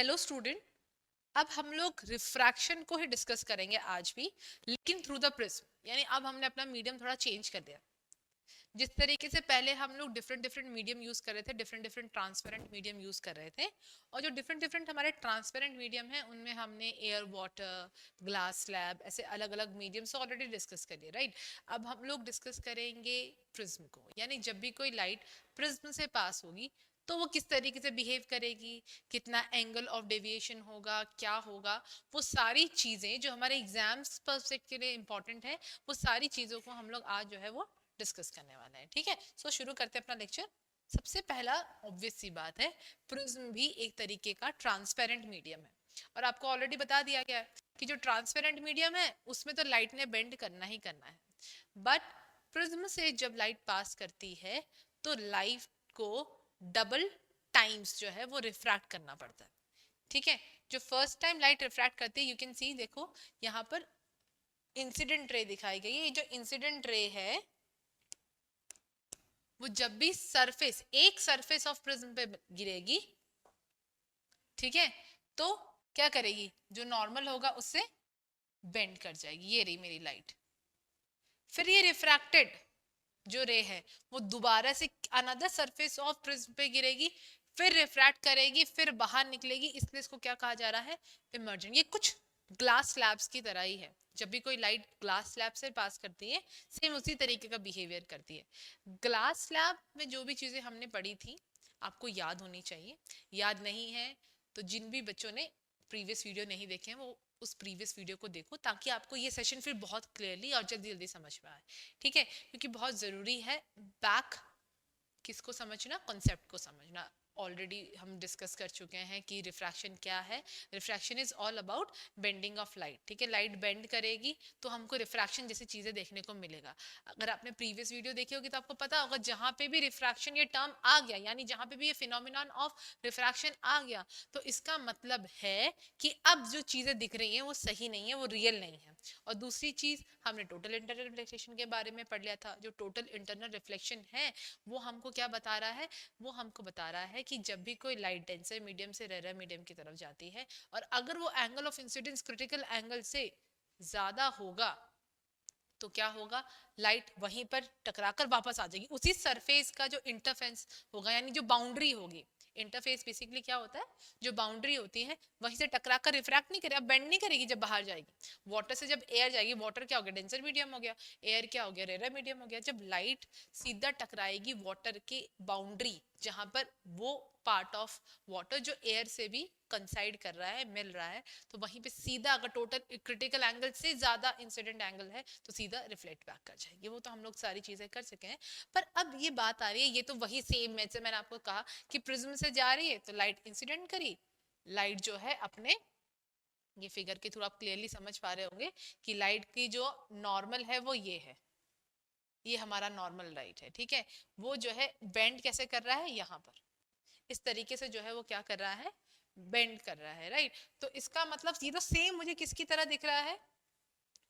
Hello student, अब हम लोग रिफ्रैक्शन को ही डिस्कस करेंगे आज भी, लेकिन थ्रू द प्रिज्म। यानी अब हमने अपना मीडियम थोड़ा चेंज कर दिया। जिस तरीके से पहले हम लोग डिफरेंट डिफरेंट मीडियम यूज कर रहे थे, different different transparent medium use कर रहे थे, और जो डिफरेंट डिफरेंट हमारे ट्रांसपेरेंट मीडियम है उनमें हमने एयर, वाटर, ग्लास स्लैब, ऐसे अलग अलग मीडियम्स ऑलरेडी डिस्कस कर लिए, राइट। अब हम लोग डिस्कस करेंगे प्रिज्म को, यानी जब भी कोई लाइट प्रिज्म से पास होगी तो वो किस तरीके से बिहेव करेगी, कितना एंगल ऑफ डेविएशन होगा, क्या होगा, वो सारी चीजें जो हमारे एग्जाम्स पर्सपेक्ट के लिए इंपॉर्टेंट है, वो सारी चीजों को हम लोग आज जो है वो डिस्कस करने वाला है। ठीक है, सो शुरू करते हैं अपना लेक्चर। सबसे पहला ऑब्वियस सी बात है, प्रिज्म भी एक तरीके का ट्रांसपेरेंट मीडियम है, और आपको ऑलरेडी बता दिया गया है कि जो ट्रांसपेरेंट मीडियम है उसमें तो लाइट ने बेंड करना ही करना है, बट प्रिज्म से जब लाइट पास करती है तो लाइट को डबल टाइम्स जो है वो रिफ्रैक्ट करना पड़ता है। ठीक है, जो फर्स्ट टाइम लाइट रिफ्रैक्ट करती है, यू कैन सी, देखो यहाँ पर इंसिडेंट रे दिखाई गई है। ये जो इंसिडेंट रे है वो जब भी सरफेस, एक सरफेस ऑफ प्रिज्म पे गिरेगी, ठीक है, तो क्या करेगी, जो नॉर्मल होगा उससे बेंड कर जाएगी। ये रही मेरी लाइट। फिर ये रिफ्रैक्टेड जो रे है वो दोबारा से अनदर सरफेस ऑफ प्रिज्म पे गिरेगी, फिर रिफ्रैक्ट करेगी, फिर बाहर निकलेगी, इसलिए इसको क्या कहा जा रहा है, इमर्जेंट। ये कुछ ग्लास स्लैब्स की तरह ही है। जब भी कोई लाइट ग्लास स्लैब से पास करती है, सेम उसी तरीके का बिहेवियर करती है। ग्लास स्लैब में जो भी चीजें हमने पढ़ी थी आपको याद होनी चाहिए। याद नहीं है तो जिन भी बच्चों ने प्रीवियस वीडियो नहीं देखे हैं वो उस प्रीवियस वीडियो को देखो, ताकि आपको ये सेशन फिर बहुत क्लियरली और जल्दी जल्दी समझ में आए। ठीक है, क्योंकि बहुत जरूरी है बैक किसको समझना, कॉन्सेप्ट को समझना। ऑलरेडी हम डिस्कस कर चुके हैं कि रिफ्रैक्शन क्या है। Refraction is all about bending of light. ठीक है, लाइट बेंड करेगी तो हमको रिफ्रैक्शन जैसी चीजें देखने को मिलेगा। अगर आपने प्रीवियस वीडियो देखी होगी तो आपको पता होगा, जहां पे भी रिफ्रैक्शन ये टर्म आ गया, यानी जहां पे भी ये फिनोमिनन ऑफ रिफ्रैक्शन आ गया, तो इसका मतलब है कि अब जो चीजें दिख रही हैं वो सही नहीं है, वो रियल नहीं है। और दूसरी चीज, हमने टोटल इंटरनल रिफ्लेक्शन के बारे में पढ़ लिया था। जो टोटल इंटरनल रिफ्लेक्शन है वो हमको क्या बता रहा है, वो हमको बता रहा है कि जब भी कोई लाइट डेंसर मीडियम से रेयर मीडियम की तरफ जाती है, और अगर वो angle of incidence critical angle से ज्यादा होगा तो क्या होगा, लाइट वहीं पर टकराकर वापस आ जाएगी। उसी सरफेस का जो इंटरफेरेंस होगा, यानी जो बाउंड्री होगी, इंटरफेस बेसिकली क्या होता है, जो बाउंड्री होती है वहीं से टकराकर रिफ्रैक्ट नहीं करेगी, अब बेंड नहीं करेगी जब बाहर जाएगी। वाटर से जब एयर जाएगी, वाटर क्या हो गया, डेंसर मीडियम हो गया, एयर क्या हो गया, रेयर मीडियम हो गया। जब लाइट सीधा टकराएगी वाटर के बाउंड्री, जहां पर वो पार्ट ऑफ वाटर जो एयर से भी कंसाइड कर रहा है, मिल रहा है, तो वहीं पे सीधा अगर टोटल क्रिटिकल एंगल से ज्यादा इंसिडेंट एंगल है तो सीधा रिफ्लेक्ट बैक कर जाएगी। वो तो हम लोग सारी चीजें कर सके हैं। पर अब ये बात आ रही है, ये तो वही सेम है जैसे मैंने आपको कहा कि प्रिज्म से जा रही है तो लाइट इंसिडेंट करी, लाइट जो है अपने, ये फिगर के थ्रू आप क्लियरली समझ पा रहे होंगे कि लाइट की जो नॉर्मल है वो ये है, ये हमारा नॉर्मल लाइट है। ठीक है, वो जो है बेंड कैसे कर रहा है, यहाँ पर इस तरीके से जो है वो क्या कर रहा है, बेंड कर रहा है, राइट। तो इसका मतलब ये तो सेम मुझे किसकी तरह दिख रहा है,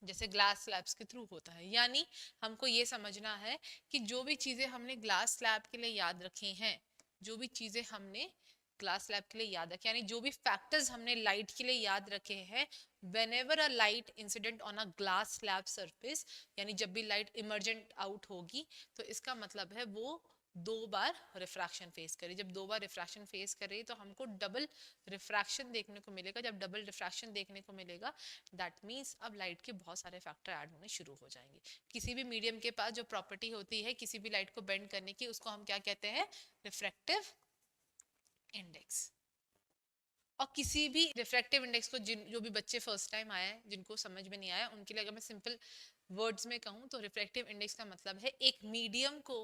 जैसे ग्लास स्लैब्स के थ्रू होता है। यानी हमको ये समझना है कि जो भी चीजें हमने ग्लास स्लैब के लिए याद रखी हैं, जो भी चीजें हमने ग्लास स्लैब के लिए याद रखे, यानी जो भी फैक्टर्स हमने लाइट के लिए याद रखे हैं, whenever a light incident on a glass slab surface, यानी जब भी लाइट इमर्जेंट आउट होगी तो इसका मतलब है वो दो बार रिफ्रैक्शन फेस करी। जब दो बार रिफ्रैक्शन फेस करे तो हमको डबल रिफ्रैक्शन देखने को मिलेगा। जब डबल रिफ्रैक्शन देखने को मिलेगा, दैट मीन्स अब लाइट के बहुत सारे फैक्टर ऐड होने शुरू हो जाएंगे। किसी भी मीडियम के पास जो प्रॉपर्टी होती है किसी भी लाइट को बेंड करने की, उसको हम क्या कहते हैं, रिफ्रैक्टिव इंडेक्स। और किसी भी रिफ्रैक्टिव इंडेक्स को जो भी बच्चे फर्स्ट टाइम आए हैं, जिनको समझ में नहीं आया, उनके लिए अगर मैं सिंपल वर्ड्स में कहूँ तो रिफ्रैक्टिव इंडेक्स का मतलब है एक मीडियम को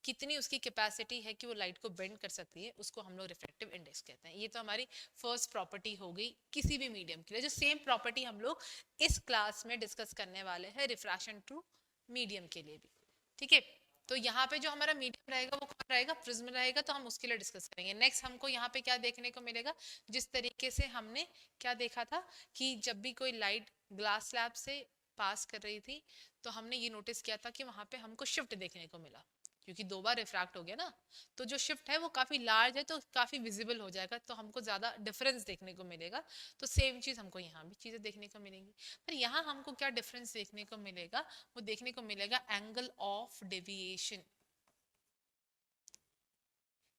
कितनी उसकी कैपेसिटी है कि वो लाइट को बेंड कर सकती है, उसको हम लोग रिफ्रैक्टिव इंडेक्स कहते हैं। ये तो हमारी फर्स्ट प्रॉपर्टी हो गई किसी भी मीडियम के लिए। जो सेम प्रॉपर्टी हम लोग इस क्लास में डिस्कस करने वाले हैं रिफ्रैक्शन टू मीडियम के लिए भी। ठीक है, तो यहाँ पे जो हमारा मीडियम रहेगा वो कौन रहेगा, प्रिज्म रहेगा, तो हम उसके लिए डिस्कस करेंगे। नेक्स्ट हमको यहाँ पे क्या देखने को मिलेगा, जिस तरीके से हमने क्या देखा था कि जब भी कोई लाइट ग्लास स्लैब से पास कर रही थी तो हमने ये नोटिस किया था कि वहां पे हमको शिफ्ट देखने को मिला। क्योंकि 2 बार रिफ्रैक्ट हो गया ना, तो जो शिफ्ट है वो काफी लार्ज है, तो काफी विजिबल हो जाएगा, तो हमको ज्यादा डिफरेंस देखने को मिलेगा। तो सेम चीज हमको यहाँ भी चीजें देखने को मिलेंगी, पर यहाँ हमको क्या डिफरेंस देखने को मिलेगा, वो देखने को मिलेगा एंगल ऑफ डेविएशन,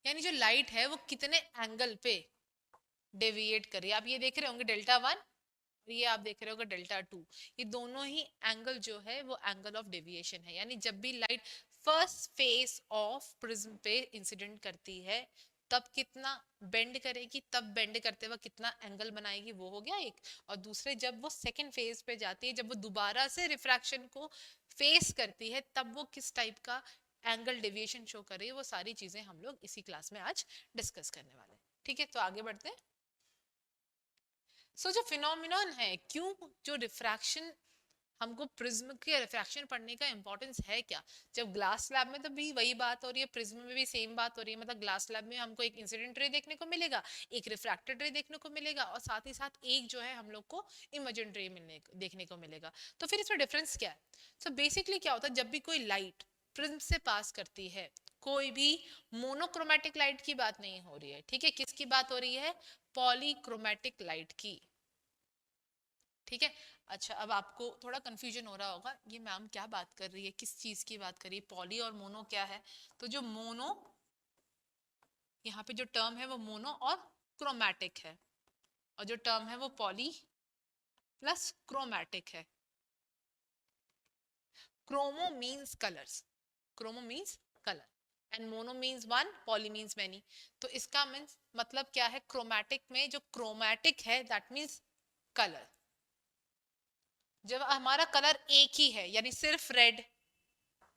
यानी जो लाइट है वो कितने एंगल पे डेविएट कर रही है। आप ये देख रहे होंगे Δ1, ये आप देख रहे होगे Δ2, ये दोनों ही एंगल जो है वो एंगल ऑफ डेविएशन है। यानी जब भी light first face of prism पे इंसिडेंट करती है तब कितना बेंड करेगी, तब बेंड करते हुए कितना एंगल बनाएगी, वो हो गया एक। और दूसरे जब वो सेकंड फेज पे जाती है, जब वो दोबारा से रिफ्रैक्शन को फेस करती है, तब वो किस टाइप का एंगल डेविएशन शो कर रही है, वो सारी चीजें हम लोग इसी क्लास में आज डिस्कस करने वाले हैं। ठीक है, तो आगे बढ़ते हैं। जो फिनोमिनन है, क्यों जो रिफ्रैक्शन, हमको प्रिज्म के रिफ्रैक्शन पढ़ने का इंपॉर्टेंस है क्या, जब ग्लास स्लैब में तो भी वही बात हो रही है, प्रिज्म में भी सेम बात हो रही है। मतलब ग्लास स्लैब में हमको एक इंसिडेंट रे देखने को मिलेगा, एक रिफ्रैक्टेड रे देखने को मिलेगा, और साथ ही साथ एक जो है हम लोग को इमेजिन रे देखने को मिलेगा। तो फिर इसमें डिफरेंस क्या है। बेसिकली क्या होता है, जब भी कोई लाइट प्रिज्म से पास करती है, कोई भी मोनोक्रोमेटिक लाइट की बात नहीं हो रही है, ठीक है, किसकी बात हो रही है, पॉलीक्रोमेटिक लाइट की। ठीक है, अच्छा अब आपको थोड़ा कंफ्यूजन हो रहा होगा, ये मैम क्या बात कर रही है, किस चीज की बात कर रही है, पॉली और मोनो क्या है। तो जो मोनो, यहाँ पे जो टर्म है वो मोनो और क्रोमैटिक है, और जो टर्म है वो पॉली प्लस क्रोमैटिक है। Chromo means colours, chromo means colour, and mono means one, poly means many. तो इसका मीन्स मतलब क्या है, क्रोमैटिक में जो क्रोमैटिक है दैट मीन्स कलर। जब हमारा कलर एक ही है, यानी सिर्फ रेड,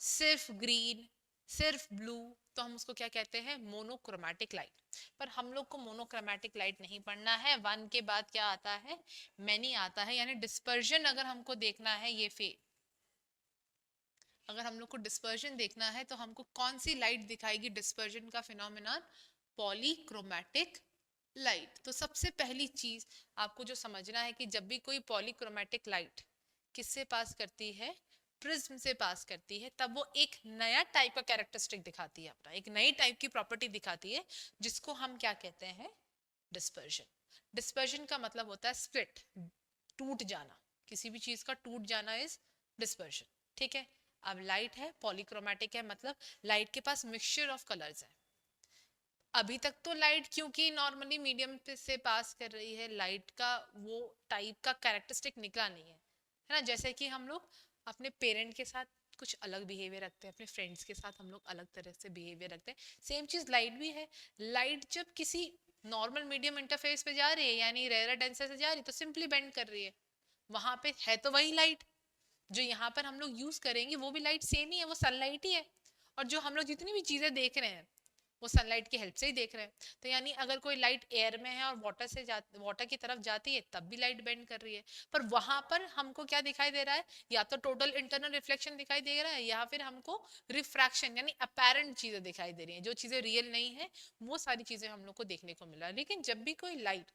सिर्फ ग्रीन, सिर्फ ब्लू, तो हम उसको क्या कहते हैं, मोनोक्रोमैटिक लाइट। पर हम लोग को मोनोक्रोमैटिक लाइट नहीं पढ़ना है, वन के बाद क्या आता है, मैनी आता है, यानी डिस्पर्जन अगर हमको देखना है, ये फेज अगर हम लोग को डिस्पर्जन देखना है तो हमको कौन सी लाइट दिखाएगी डिस्पर्जन का फिनोमेनन, पॉलीक्रोमैटिक लाइट। तो सबसे पहली चीज आपको जो समझना है कि जब भी कोई पॉलीक्रोमैटिक लाइट किससे पास करती है, प्रिज्म से पास करती है, तब वो एक नया टाइप का कैरेक्टरिस्टिक दिखाती है, अपना एक नई टाइप की प्रॉपर्टी दिखाती है, जिसको हम क्या कहते हैं, डिस्पर्जन। डिस्पर्जन का मतलब होता है स्प्लिट, टूट जाना, किसी भी चीज का टूट जाना इज डिस्पर्जन। ठीक है, अब लाइट है पॉलीक्रोमैटिक है, मतलब लाइट के पास मिक्सचर ऑफ कलर्स है। अभी तक तो लाइट क्योंकि नॉर्मली मीडियम से पास कर रही है, लाइट का वो टाइप का कैरेक्टरिस्टिक निकला नहीं है ना। जैसे कि हम लोग अपने पेरेंट के साथ कुछ अलग बिहेवियर रखते हैं, अपने फ्रेंड्स के साथ हम लोग अलग तरह से बिहेवियर रखते हैं, सेम चीज लाइट भी है। लाइट जब किसी नॉर्मल मीडियम इंटरफेस पे जा रही है, यानी रेयर डेंसर से जा रही है, तो सिंपली बेंड कर रही है, वहां पे है तो वही लाइट। जो यहाँ पर हम लोग यूज करेंगे वो भी लाइट सेम ही है, वो सनलाइट ही है। और जो हम लोग जितनी भी चीजें देख रहे हैं वो सनलाइट की हेल्प से ही देख रहे हैं। तो यानी अगर कोई लाइट एयर में है और वाटर की तरफ जाती है, तब भी लाइट बेंड कर रही है। पर वहां पर हमको क्या दिखाई दे रहा है, या तो टोटल इंटरनल रिफ्लेक्शन दिखाई दे रहा है, या फिर हमको रिफ्रैक्शन यानी अपेरेंट चीजें दिखाई दे रही हैं, जो चीजें रियल नहीं है वो सारी चीजें हम लोग को देखने को मिल रहा है। लेकिन जब भी कोई लाइट,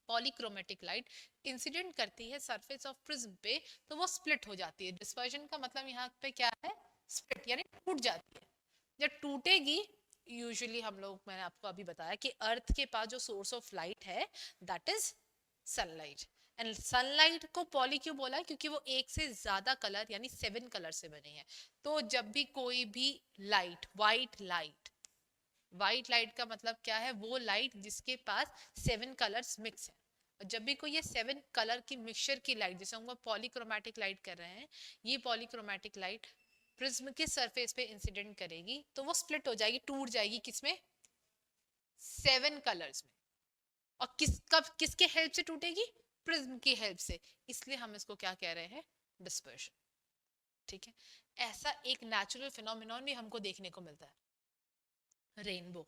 पॉलीक्रोमेटिक लाइट इंसिडेंट करती है सरफेस ऑफ प्रिज्म पे, तो वो स्प्लिट हो जाती है। डिस्पर्जन का मतलब यहाँ पे क्या है, स्प्लिट यानी टूट जाती है। जब टूटेगी, यूजुअली हम लोग, मैंने आपको अभी बताया कि अर्थ के पास जो सोर्स ऑफ लाइट है that is sunlight. And sunlight को पॉली क्यों बोला है, क्योंकि वो एक से ज्यादा कलर यानी 7 कलर से बने हैं। तो जब भी कोई भी लाइट, व्हाइट लाइट का मतलब क्या है, वो लाइट जिसके पास 7 कलर्स मिक्स है। और जब भी कोई ये 7 कलर की मिक्सचर की लाइट, जैसे हम पॉलीक्रोमैटिक लाइट कर रहे हैं, ये पॉलीक्रोमैटिक लाइट प्रिज्म के सरफेस पे इंसिडेंट करेगी, तो वो स्प्लिट हो जाएगी, टूट जाएगी, किसमें, 7 कलर्स में। और किसके हेल्प से टूटेगी, प्रिज्म की हेल्प से। इसलिए हम इसको क्या कह रहे हैं, डिस्पर्शन। ठीक है, ऐसा एक नेचुरल फिनोमिनन भी हमको देखने को मिलता है, रेनबो,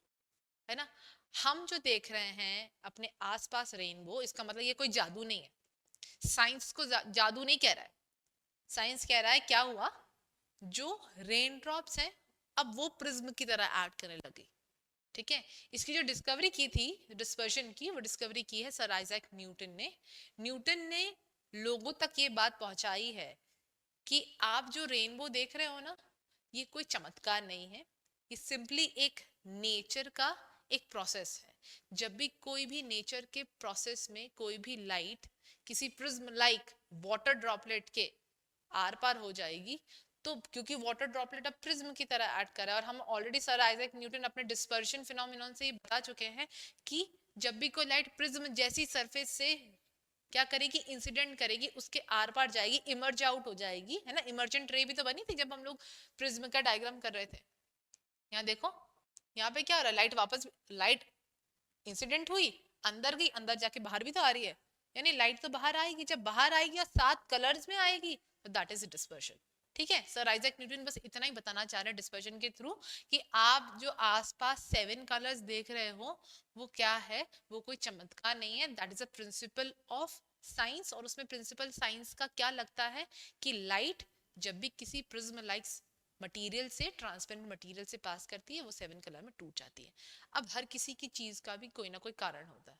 है ना। हम जो देख रहे हैं अपने आसपास रेनबो, इसका मतलब ये कोई जादू नहीं है। साइंस को जादू नहीं कह रहा है, साइंस कह रहा है क्या हुआ, जो रेन ड्रॉप्स हैं अब वो प्रिज्म की तरह एक्ट करने लगी। ठीक है, इसकी जो डिस्कवरी की थी डिस्पर्शन की, वो डिस्कवरी की है सर आइजैक न्यूटन ने। न्यूटन ने लोगों तक ये बात पहुंचाई है कि आप जो रेनबो देख रहे हो ना, ये कोई चमत्कार नहीं है, ये सिंपली एक नेचर का एक प्रोसेस है। जब भी कोई भी नेचर के प्रोसेस में कोई भी लाइट किसी प्रिज्म लाइक वाटर ड्रॉपलेट के आर पार हो जाएगी, तो क्योंकि वाटर ड्रॉपलेट अब प्रिज्म की तरह एक्ट कर रहा है, और हम ऑलरेडी सर आइजैक न्यूटन अपने डिस्पर्शन फिनोमिनन से ये बता चुके हैं कि जब भी कोई लाइट प्रिज्म जैसी सरफेस से क्या करेगी, इंसिडेंट करेगी, उसके आर पार जाएगी, इमर्ज आउट हो जाएगी, है ना। इमर्जेंट रे भी तो बनी थी जब हम लोग प्रिज्म का डायग्राम कर रहे थे। यहाँ देखो, यहाँ पे क्या हो रहा है, लाइट वापस, लाइट इंसिडेंट हुई, अंदर गई, अंदर जाके बाहर भी तो आ रही है, यानी लाइट तो बाहर आएगी, जब बाहर आएगी और 7 कलर्स में आएगी तो दैट इज डिस्पर्शन। ठीक है, सर आइजैक न्यूटन बस इतना ही बताना चाह रहे हैं डिस्पर्शन के थ्रू कि आप जो आसपास 7 कलर्स देख रहे हो वो क्या है, वो कोई चमत्कार नहीं है, that is a principle of science. और उसमें प्रिंसिपल साइंस का क्या लगता है कि लाइट जब भी किसी प्रिज्म लाइक मटेरियल से, ट्रांसपेरेंट मटेरियल से पास करती है, वो 7 कलर में टूट जाती है। अब हर किसी की चीज का भी कोई ना कोई कारण होता है,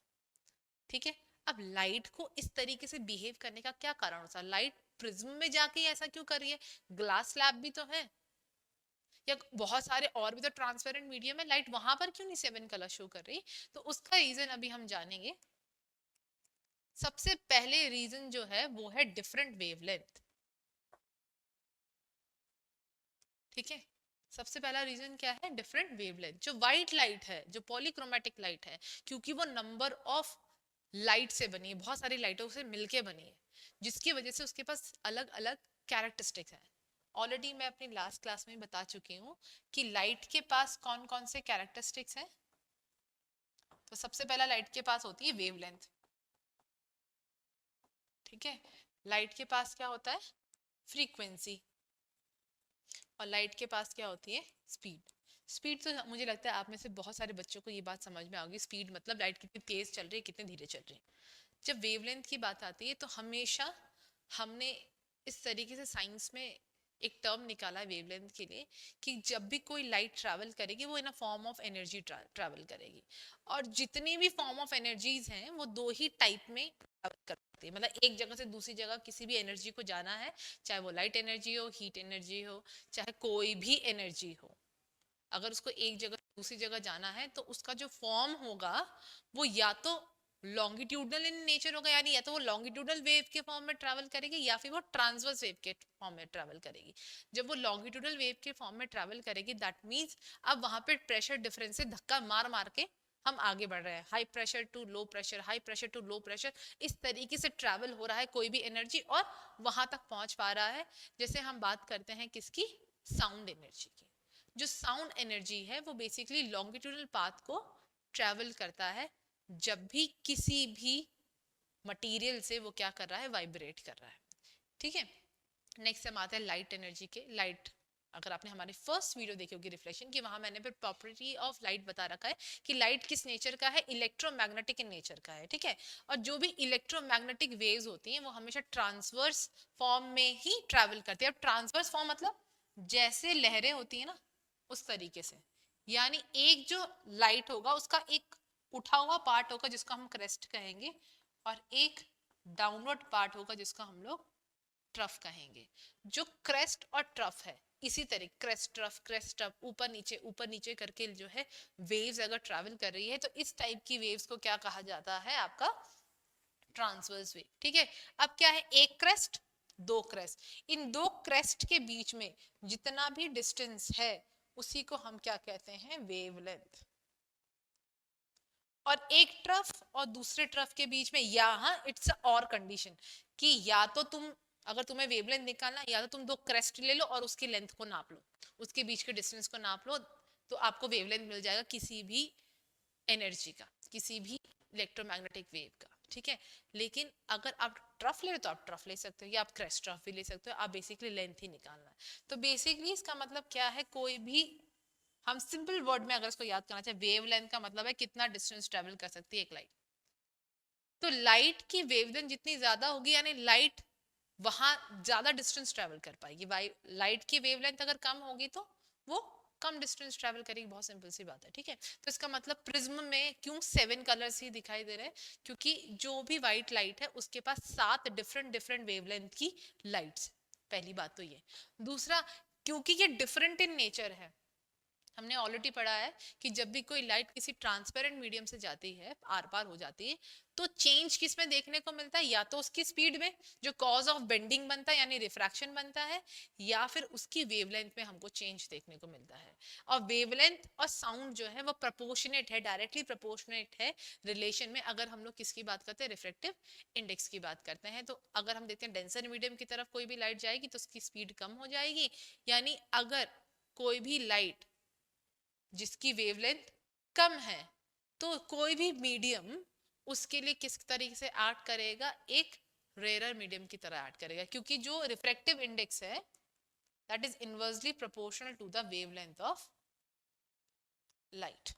ठीक है। अब लाइट को इस तरीके से बिहेव करने का क्या कारण होता है, लाइट प्रिज्म में जाके ऐसा क्यों कर रही है, ग्लास स्लैब भी तो है, या बहुत सारे और भी तो ट्रांसपेरेंट मीडियम है, लाइट वहां पर क्यों नहीं 7 कलर शो कर रही। तो उसका रीजन अभी हम जानेंगे। सबसे पहले रीजन जो है वो है डिफरेंट वेवलेंथ। ठीक है, सबसे पहला रीजन क्या है, डिफरेंट वेवलेंथ। जो व्हाइट लाइट है, जो पॉलीक्रोमेटिक लाइट है, क्योंकि वो नंबर ऑफ लाइट से बनी है, बहुत सारी लाइटों से मिलके बनी है, जिसकी वजह से उसके पास अलग अलग कैरेक्टरिस्टिक्स हैं। ऑलरेडी मैं अपनी लास्ट क्लास में बता चुकी हूँ कि लाइट के पास कौन कौन से कैरेक्टरिस्टिक्स हैं। तो सबसे पहला लाइट के पास होती है वेवलेंथ। ठीक है, लाइट के पास क्या होता है, फ्रीक्वेंसी, और लाइट के पास क्या होती है, स्पीड। स्पीड तो मुझे लगता है आप में से बहुत सारे बच्चों को ये बात समझ में आ गई, स्पीड मतलब लाइट कितनी तेज चल रही है, कितनी धीरे चल रही है। जब वेवलेंथ की बात आती है तो हमेशा हमने इस तरीके से साइंस में एक टर्म निकाला है वेवलेंथ के लिए कि जब भी कोई लाइट ट्रैवल करेगी वो in a form of energy travel करेगी, और जितनी भी फॉर्म ऑफ एनर्जीज हैं वो दो ही टाइप में ट्रैवल करती है। मतलब एक जगह से दूसरी जगह किसी भी एनर्जी को जाना है, चाहे वो लाइट एनर्जी हो, हीट एनर्जी हो, चाहे कोई भी एनर्जी हो, अगर उसको एक जगह दूसरी जगह जाना है तो उसका जो फॉर्म होगा वो या तो लॉन्गिट्यूडनल इन नेचर होगा, यानी या तो वो लॉन्गिट्यूडनल वेव के फॉर्म में ट्रैवल करेगी या फिर वो ट्रांसवर्स वेव के फॉर्म में ट्रैवल करेगी। जब वो लॉन्गिट्यूडनल वेव के फॉर्म में ट्रैवल करेगी दैट मींस अब वहां पे प्रेशर डिफरेंस से धक्का मार मार के हम आगे बढ़ रहे हैं, high pressure to low pressure, high pressure to low pressure, इस तरीके से ट्रैवल हो रहा है कोई भी एनर्जी और वहां तक पहुंच पा रहा है। जैसे हम बात करते हैं किसकी, साउंड एनर्जी की। जो साउंड एनर्जी है वो बेसिकली लॉन्गिट्यूडनल पाथ को ट्रैवल करता है जब भी किसी भी मटेरियल से वो क्या कर रहा है, वाइब्रेट कर रहा है। ठीक है, नेक्स्ट हम आते हैं लाइट एनर्जी के। लाइट, अगर आपने हमारी फर्स्ट वीडियो देखी होगी रिफ्लेक्शन की, वहां मैंने फिर प्रॉपर्टी ऑफ लाइट बता रखा है कि लाइट किस नेचर का है, इलेक्ट्रोमैग्नेटिक इन नेचर का है। ठीक है, और जो भी इलेक्ट्रोमैग्नेटिक वेव्स होती हैं वो हमेशा ट्रांसवर्स फॉर्म में ही ट्रैवल करती है। अब ट्रांसवर्स फॉर्म मतलब जैसे लहरें होती है ना उस तरीके से, यानी एक जो लाइट होगा उसका एक उठा हुआ पार्ट होगा जिसको हम क्रेस्ट कहेंगे, और एक डाउनवर्ड पार्ट होगा जिसको हम लोग ट्रफ कहेंगे। जो क्रेस्ट और ट्रफ है, इसी तरह क्रेस्ट ट्रफ ऊपर नीचे करके जो है वेव्स अगर ट्रैवल कर रही है तो इस टाइप की वेव्स को क्या कहा जाता है, आपका ट्रांसवर्स वेव। ठीक है, अब क्या है, एक क्रेस्ट, दो क्रेस्ट, इन दो क्रेस्ट के बीच में जितना भी डिस्टेंस है उसी को हम क्या कहते हैं, वेवलेंथ। और एक ट्रफ और दूसरे ट्रफ के बीच में यहाँ इट्स और कंडीशन कि या तो तुम, अगर तुम्हें वेवलेंथ निकालना, या तो तुम दो क्रेस्ट ले लो और उसकी लेंथ को नाप लो, उसके बीच के डिस्टेंस को नाप लो, तो आपको वेवलेंथ मिल जाएगा किसी भी एनर्जी का, किसी भी इलेक्ट्रोमैग्नेटिक वेव का। ठीक है, लेकिन अगर आप ट्रफ ले रहे तो आप ट्रफ ले सकते हो, या आप क्रेस्ट ट्रफ भी ले सकते हो, आप बेसिकली लेंथ ही निकालना है। तो बेसिकली इसका मतलब क्या है, कोई भी हम सिंपल वर्ड में अगर इसको याद करना चाहे, वेवलेंथ का मतलब है कितना डिस्टेंस ट्रेवल कर सकती है एक लाइट। तो लाइट की वेवलेंथ जितनी ज्यादा होगी यानी लाइट वहां ज्यादा डिस्टेंस ट्रेवल कर पाएगी। लाइट की वेवलेंथ अगर कम होगी तो वो कम डिस्टेंस ट्रेवल करेगी, बहुत सिंपल सी बात है। ठीक है, तो इसका मतलब प्रिज्म में क्यों 7 कलर्स ही दिखाई दे रहे हैं, क्योंकि जो भी व्हाइट लाइट है उसके पास 7 डिफरेंट वेवलेंथ की लाइट्स। पहली बात तो ये। दूसरा, क्योंकि ये डिफरेंट इन नेचर है। हमने ऑलरेडी पढ़ा है कि जब भी कोई लाइट किसी ट्रांसपेरेंट मीडियम से जाती है, आर पार हो जाती है, तो चेंज किस में देखने को मिलता है, या तो उसकी स्पीड में जो कॉज ऑफ बेंडिंग बनता है यानी रिफ्रैक्शन बनता है, या फिर उसकी वेवलेंथ में हमको चेंज देखने को मिलता है। और वेवलेंथ और साउंड जो है वो प्रोपोर्शनेट है, डायरेक्टली प्रोपोर्शनेट है रिलेशन में। अगर हम लोग किसकी बात करते हैं, रिफ्रैक्टिव इंडेक्स की बात करते हैं, तो अगर हम देखते हैं डेंसर मीडियम की तरफ कोई भी लाइट जाएगी तो उसकी स्पीड कम हो जाएगी, यानी अगर कोई भी लाइट जिसकी वेवलेंथ कम है तो कोई भी मीडियम उसके लिए किस तरीके से एक्ट करेगा, एक रेयर मीडियम की तरह एक्ट करेगा, क्योंकि जो रिफ्रैक्टिव इंडेक्स है that is inversely proportional to the wavelength of light.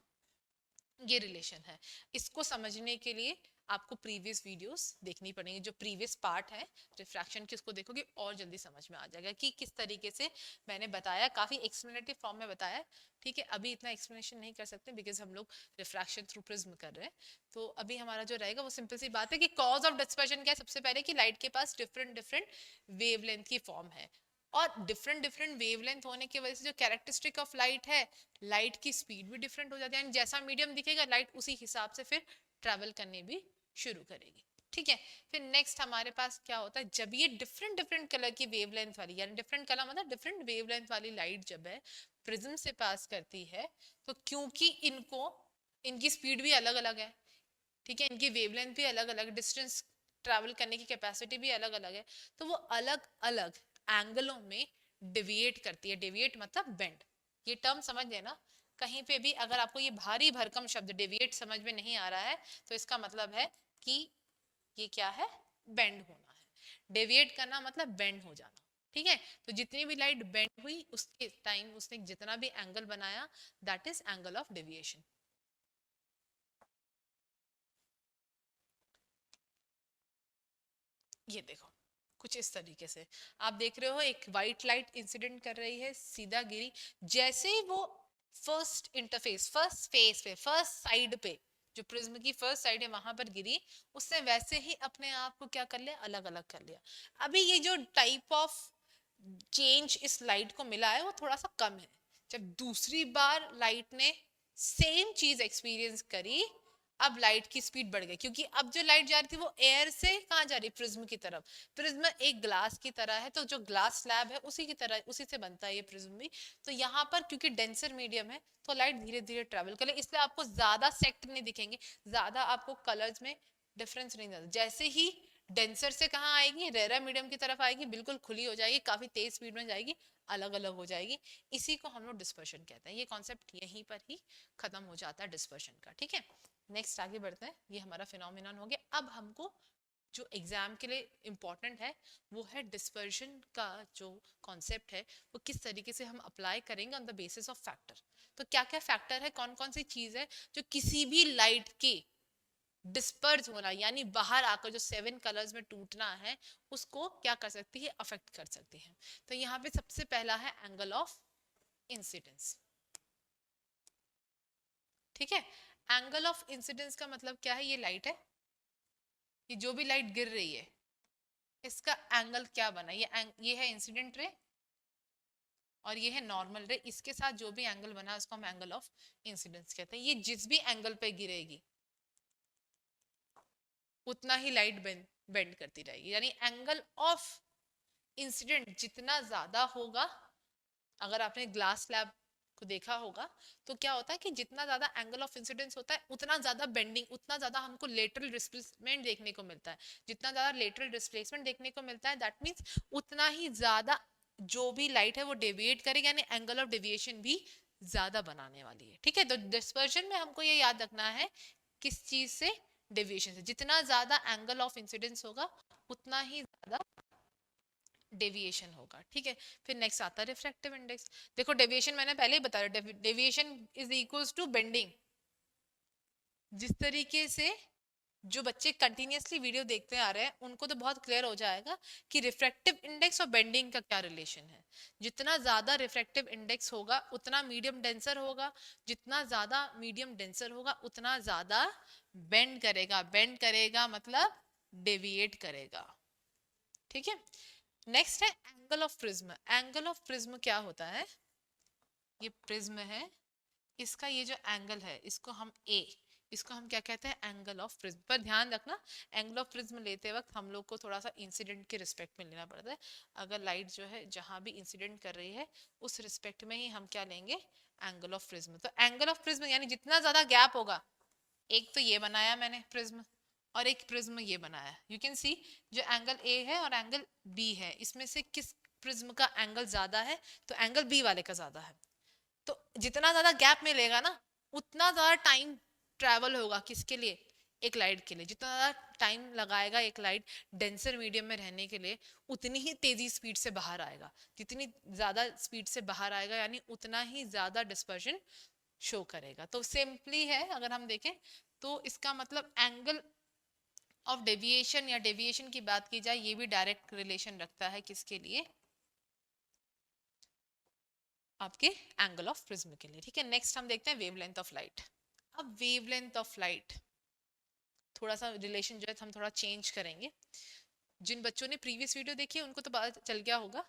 ये रिलेशन है। इसको समझने के लिए आपको प्रीवियस वीडियोस देखनी पड़ेंगी, जो प्रीवियस पार्ट है रिफ्रैक्शन की, उसको देखोगे और जल्दी समझ में आ जाएगा कि किस तरीके से मैंने बताया, काफी एक्सप्लेनेटिव फॉर्म में बताया। ठीक है, अभी इतना एक्सप्लेनेशन नहीं कर सकते बिकॉज हम लोग रिफ्रैक्शन थ्रू प्रिज्म कर रहे हैं। तो अभी हमारा जो रहेगा वो सिंपल सी बात है कि कॉज ऑफ डिस्पर्शन क्या है, सबसे पहले कि लाइट के पास डिफरेंट डिफरेंट वेवलेंथ की फॉर्म है, और डिफरेंट डिफरेंट वेवलेंथ होने की वजह से जो कैरेक्टरिस्टिक ऑफ लाइट है, लाइट की स्पीड भी डिफरेंट हो जाती है, जैसा मीडियम दिखेगा लाइट उसी हिसाब से फिर ट्रैवल करने भी शुरू करेगी। ठीक है, फिर नेक्स्ट हमारे पास क्या होता है, जब ये डिफरेंट डिफरेंट कलर की वेवलेंथ वाली, यानी डिफरेंट कलर मतलब डिफरेंट वेवलेंथ वाली लाइट जब है प्रिज्म से पास करती है, तो क्योंकि इनको इनकी स्पीड भी अलग अलग है, ठीक है, इनकी वेवलेंथ भी अलग अलग, डिस्टेंस ट्रैवल करने की कैपेसिटी भी अलग अलग है, तो वो अलग अलग एंगलों में डिविएट करती है। डिविएट मतलब बेंड, ये टर्म समझ लेना। कहीं पे भी अगर आपको ये भारी भरकम शब्द डिविएट समझ में नहीं आ रहा है तो इसका मतलब है कि ये क्या है, बेंड होना है। डेविएट करना मतलब बेंड हो जाना। ठीक है, तो जितनी भी लाइट बेंड हुई उसके टाइम उसने जितना भी एंगल बनाया that is angle of deviation. ये देखो कुछ इस तरीके से आप देख रहे हो, एक वाइट लाइट इंसिडेंट कर रही है, सीधा गिरी, जैसे ही वो फर्स्ट इंटरफेस, फर्स्ट फेस पे, फर्स्ट साइड पे, जो प्रिज्म की फर्स्ट साइड है वहां पर गिरी, उसने वैसे ही अपने आप को क्या कर लिया, अलग अलग कर लिया। अभी ये जो टाइप ऑफ चेंज इस लाइट को मिला है वो थोड़ा सा कम है। जब दूसरी बार लाइट ने सेम चीज एक्सपीरियंस करी, अब लाइट की स्पीड बढ़ गई, क्योंकि अब जो लाइट जा रही थी वो एयर से कहाँ जा रही, प्रिज्म की तरफ। प्रिज्म एक ग्लास की तरह है, तो जो ग्लास स्लैब है उसी की तरह, उसी से बनता है ये प्रिज्म भी। तो यहाँ पर क्योंकि डेंसर मीडियम है तो लाइट धीरे धीरे ट्रेवल करे, इसलिए आपको ज्यादा सेक्ट नहीं दिखेंगे, ज्यादा आपको कलर्स में डिफरेंस नहीं दिखेगा। जैसे ही डेंसर से कहाँ आएगी, रेरा मीडियम की तरफ आएगी, बिल्कुल खुली हो जाएगी, काफी तेज स्पीड में जाएगी, अलग अलग हो जाएगी। इसी को हम लोग डिस्पर्शन कहते हैं। ये कॉन्सेप्ट यहीं पर ही खत्म हो जाता है डिस्पर्शन का। ठीक है, नेक्स्ट आगे बढ़ते हैं। ये हमारा फिनोमिनन हो गया। अब हमको जो एग्जाम के लिए इम्पोर्टेंट है वो है डिस्पर्शन का जो कॉन्सेप्ट है वो किस तरीके से हम अप्लाई करेंगे on the basis of factor. तो क्या क्या फैक्टर है, कौन कौन सी चीज है जो किसी भी लाइट के डिस्पर्स होना यानी बाहर आकर जो 7 कलर्स में टूटना है उसको क्या कर सकती है, अफेक्ट कर सकती है। तो यहाँ पे सबसे पहला है एंगल ऑफ इंसिडेंस। ठीक है, एंगल ऑफ इंसिडेंस का मतलब क्या है, ये लाइट है, ये जो भी लाइट गिर रही है इसका एंगल क्या बना, ये है इंसिडेंट रे और ये है नॉर्मल रे, इसके साथ जो भी एंगल बना उसको हम एंगल ऑफ इंसिडेंस कहते हैं। ये जिस भी एंगल पे गिरेगी उतना ही लाइट बेंड करती रहेगी, यानी एंगल ऑफ इंसिडेंट जितना ज्यादा होगा, अगर आपने ग्लास स्लैब को देखा होगा तो क्या होता है कि जितना ज्यादा एंगल ऑफ इंसिडेंस होता है उतना ज्यादा बेंडिंग, उतना ज्यादा हमको लेटरल डिस्प्लेसमेंट देखने को मिलता है। जितना ज्यादा लेटरल डिस्प्लेसमेंट देखने को मिलता है दैट मीन्स उतना ही ज्यादा जो भी लाइट है वो डेविएट करेगी, यानी एंगल ऑफ डेविएशन भी ज्यादा बनाने वाली है। ठीक है, तो डिस्पर्शन में हमको ये याद रखना है किस चीज से, डेविएशन से। जितना ज्यादा एंगल ऑफ इंसिडेंस होगा उतना ही ज्यादा डेविएशन होगा। ठीक है, फिर नेक्स्ट आता है रिफ्रैक्टिव इंडेक्स। देखो डेविएशन मैंने पहले ही बताया, deviation is equals to bending. जिस तरीके से जो बच्चे कंटिन्यूअसली वीडियो देखते आ रहे हैं उनको तो बहुत क्लियर हो जाएगा कि रिफ्रैक्टिव इंडेक्स और बेंडिंग का क्या रिलेशन है। जितना ज्यादा रिफ्रैक्टिव इंडेक्स होगा उतना मीडियम डेंसर होगा, जितना ज्यादा मीडियम डेंसर होगा उतना ज्यादा बेंड करेगा। बेंड करेगा मतलब डेविएट करेगा। ठीक है, नेक्स्ट है angle of prism. Angle of prism क्या होता है, ये प्रिज्म है, इसका ये जो एंगल है इसको हम ए, इसको हम क्या कहते हैं, एंगल ऑफ प्रिज्म। पर ध्यान रखना एंगल ऑफ प्रिज्म लेते वक्त हम लोग को थोड़ा सा इंसिडेंट के रिस्पेक्ट में लेना पड़ता है। अगर लाइट जो है जहां भी इंसिडेंट कर रही है उस रिस्पेक्ट में ही हम क्या लेंगे, एंगल ऑफ प्रिज्म। तो एंगल ऑफ प्रिज्म यानी जितना ज्यादा गैप होगा, एक तो ये बनाया मैंने प्रिज्म और एक प्रिज्म ये बनाया, यू कैन सी जो एंगल ए है और एंगल बी है इसमें से किस प्रिज्म का एंगल ज्यादा है, तो एंगल बी वाले का ज्यादा है। तो जितना ज्यादा गैप मिलेगा ना उतना ज्यादा टाइम ट्रैवल होगा किसके लिए, एक लाइट के लिए। जितना ज्यादा टाइम लगाएगा एक लाइट डेंसर मीडियम में रहने के लिए उतनी ही तेजी स्पीड से बाहर आएगा। जितनी ज्यादा स्पीड से बाहर आएगा यानी उतना ही ज्यादा डिस्पर्शन शो करेगा। तो सिंपली है अगर हम देखें तो इसका मतलब एंगल ऑफ डेविएशन या डेविएशन की बात की जाए ये भी डायरेक्ट रिलेशन रखता है किसके लिए, आपके एंगल ऑफ प्रिज्म के लिए। ठीक है, नेक्स्ट हम देखते हैं वेवलेंथ ऑफ लाइट। अब वेवलेंथ ऑफ लाइट थोड़ा सा रिलेशन जो है हम थोड़ा चेंज करेंगे। जिन बच्चों ने प्रीवियस वीडियो देखी है उनको तो पता चल गया होगा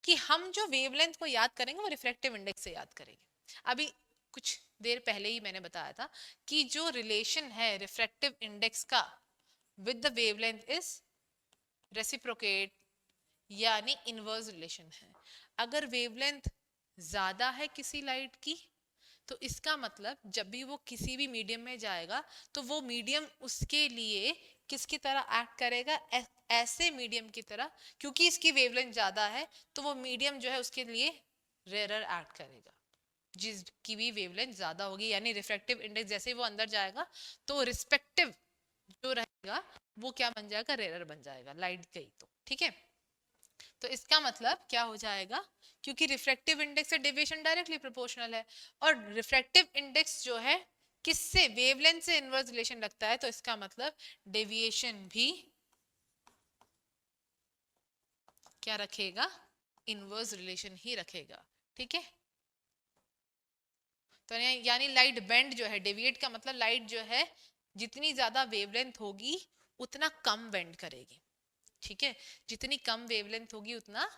कि हम जो वेवलेंथ को याद करेंगे वो रिफ्रैक्टिव इंडेक्स से याद करेंगे। अभी कुछ देर पहले ही मैंने बताया था कि जो रिलेशन है रिफ्रैक्टिव इंडेक्स का with the wavelength is reciprocate यानी इनवर्स रिलेशन है। अगर वेवलेंथ ज्यादा है किसी लाइट की तो इसका मतलब जब भी वो किसी भी मीडियम में जाएगा तो वो मीडियम उसके लिए किसकी तरह एक्ट करेगा, ऐसे मीडियम की तरह, क्योंकि इसकी वेवलेंथ ज्यादा है तो वो मीडियम जो है उसके लिए रेयरर एक्ट करेगा जिसकी भी वेवलेंथ ज्यादा होगी। यानी रिफ्रैक्टिव इंडेक्स जैसे ही वो अंदर जाएगा तो रिस्पेक्टिव जो रहेगा वो क्या बन जाएगा, रेयरर बन जाएगा लाइट गई तो। ठीक है, तो इसका मतलब क्या हो जाएगा, क्योंकि रिफ्रैक्टिव इंडेक्स से डेविएशन डायरेक्टली प्रोपोर्शनल है और रिफ्रैक्टिव इंडेक्स जो है किससे, वेवलेंथ से इनवर्स रिलेशन रखता है, तो इसका मतलब डेविएशन भी क्या रखेगा, इनवर्स रिलेशन ही रखेगा। ठीक है, तो यानी लाइट बेंड जो है, डेविएट का मतलब लाइट जो है जितनी ज्यादा वेवलेंथ होगी उतना कम बेंड करेगी। ठीक है, जितनी कम वेवलेंथ होगी उतना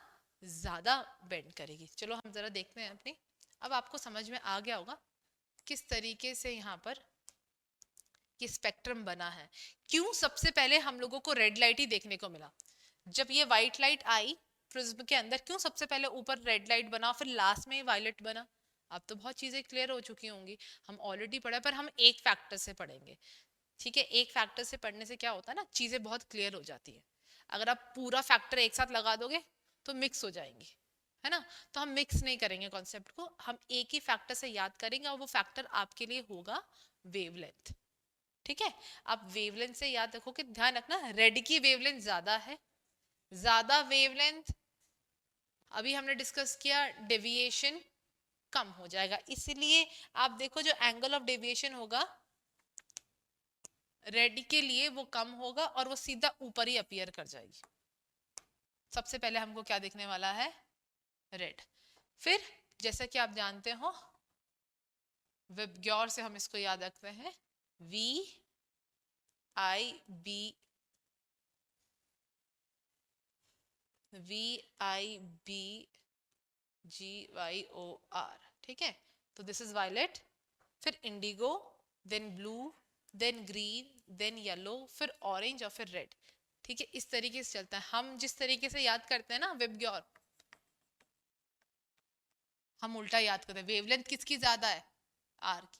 ज्यादा बेंड करेगी। चलो हम जरा देखते हैं अपनी, अब आपको समझ में आ गया होगा किस तरीके से यहाँ पर ये स्पेक्ट्रम बना है। क्यों सबसे पहले हम लोगों को रेड लाइट ही देखने को मिला, जब ये व्हाइट लाइट आई प्रिज्म के अंदर क्यों सबसे पहले ऊपर रेड लाइट बना फिर लास्ट में वायलेट बना। अब तो बहुत चीजें क्लियर हो चुकी होंगी, हम ऑलरेडी पढ़ा, पर हम एक फैक्टर से पढ़ेंगे। ठीक है, एक फैक्टर से पढ़ने से क्या होता है ना, चीजें बहुत क्लियर हो जाती है। अगर आप पूरा फैक्टर एक साथ लगा दोगे तो मिक्स हो जाएंगी, है ना। तो हम मिक्स नहीं करेंगे कॉन्सेप्ट को, हम एक ही फैक्टर से याद करेंगे और वो फैक्टर आपके लिए होगा वेवलेंथ। ठीक है, आप वेवलेंथ से याद रखो कि ध्यान रखना रेड की वेवलेंथ ज्यादा है, ज्यादा वेवलेंथ अभी हमने डिस्कस किया डेविएशन कम हो जाएगा, इसलिए आप देखो जो एंगल ऑफ डेविएशन होगा रेड के लिए वो कम होगा और वो सीधा ऊपर ही अपीयर कर जाएगी। सबसे पहले हमको क्या देखने वाला है, रेड। फिर जैसा कि आप जानते हो विबग्योर से हम इसको याद रखते हैं, V I B, V I B G Y O R. ठीक है, तो दिस इज वायलेट, फिर indigo, then blue, then green, then yellow, फिर ऑरेंज और फिर रेड। ठीक है, इस तरीके से चलता है। हम जिस तरीके से याद करते हैं ना विबग्योर, हम उल्टा याद करते हैं, वेवलेंथ किसकी ज्यादा है, आर की,